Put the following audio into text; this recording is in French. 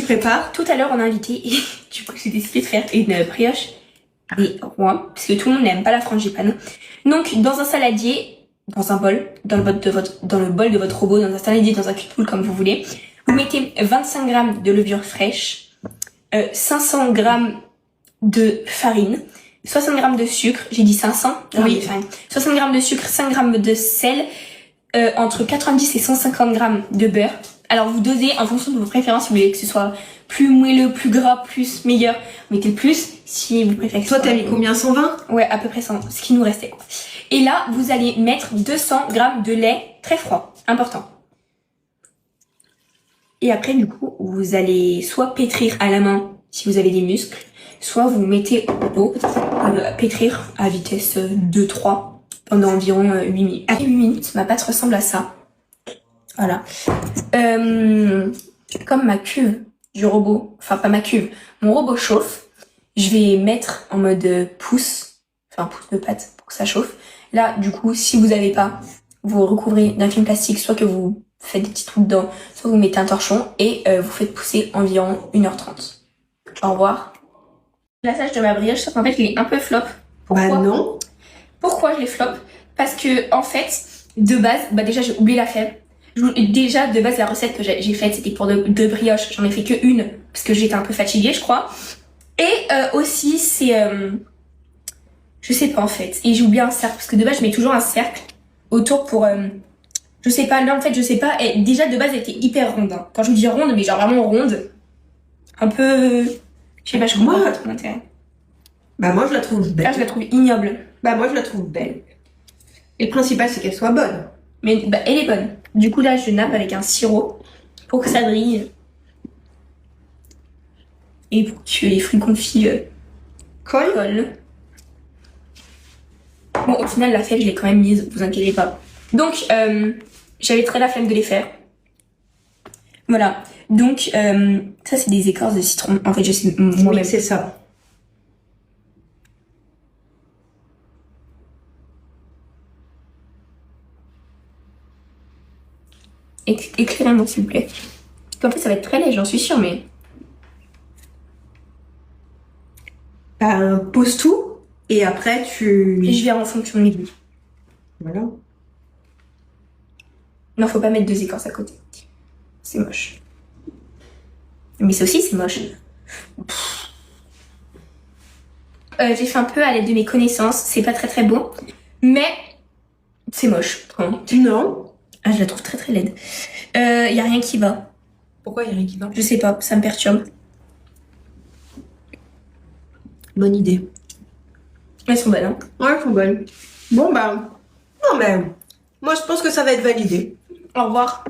prépares? Tout à l'heure, on a invité et du coup, j'ai décidé de faire une brioche des rois parce que tout le monde n'aime pas la frangipane. Donc, dans un saladier, dans un bol, dans le bol de votre robot, dans un saladier, dans un cul-de-poule comme vous voulez, vous mettez 25 g de levure fraîche, 500 g de farine, 60 g de sucre, j'ai dit 500, oui. 60 g de sucre, 5 g de sel, entre 90 et 150 g de beurre. Alors vous dosez en fonction de vos préférences, si vous voulez que ce soit plus moelleux, plus gras, plus meilleur, vous mettez le plus. Si vous préférez que toi t'as mis combien, 120? Ouais, à peu près 100, ce qui nous restait quoi. Et là, vous allez mettre 200 g de lait très froid, important. Et après du coup, vous allez soit pétrir à la main si vous avez des muscles, soit vous mettez au robot, pétrir à vitesse 2-3 pendant environ 8 minutes. Après 8 minutes, ma pâte ressemble à ça. Voilà. Comme ma cuve du robot, enfin pas ma cuve, mon robot chauffe, je vais mettre en mode pouce, enfin pouce de pâte pour que ça chauffe. Là, du coup, si vous n'avez pas, vous recouvrez d'un film plastique, soit que vous faites des petits trous dedans, soit vous mettez un torchon et vous faites pousser environ 1h30. Au revoir. Glaçage de ma brioche, sauf qu'en fait, il est un peu flop. Pourquoi? Bah non. Pourquoi je les flop? Parce que, en fait, de base, bah déjà, j'ai oublié la fève. Déjà, de base, la recette que j'ai faite, c'était pour deux brioches. J'en ai fait que une, parce que j'étais un peu fatiguée, je crois. Et aussi, c'est... je sais pas, en fait. Et j'ai oublié un cercle, parce que de base, je mets toujours un cercle autour pour... je sais pas, là, en fait, je sais pas. Et déjà, de base, elle était hyper ronde. Hein. Quand je vous dis ronde, mais genre vraiment ronde. Un peu... Je sais pas, je comprends pas trop l'intérêt. Bah moi, je la trouve belle. Ah, je la trouve ignoble. Bah moi, je la trouve belle. Et le principal, c'est qu'elle soit bonne. Mais bah, elle est bonne. Du coup, là, je nappe avec un sirop pour que ça brille. Et pour que les fruits confits collent. Bon, au final, la fève, je l'ai quand même mise, vous inquiétez pas. Donc, j'avais très la flemme de les faire. Voilà. Donc, ça, c'est des écorces de citron. En fait, je sais moi-même. Oui, c'est ça. Éclairez-moi, s'il vous plaît. En fait, ça va être très laid, j'en suis sûre, mais... Pose tout, et après, tu... Et je verrai en fonction de mes goûts. Voilà. Non, faut pas mettre deux écorces à côté. C'est moche. Mais ça aussi, c'est moche. J'ai fait un peu à l'aide de mes connaissances. C'est pas très très beau. Mais c'est moche. Non. Ah, je la trouve très très laide. Y a rien qui va. Pourquoi il y a rien qui va? Je sais pas, ça me perturbe. Bonne idée. Elles sont bonnes, hein. Ouais, elles sont bonnes. Bon, bah... Non, mais... Moi, je pense que ça va être validé. Au revoir.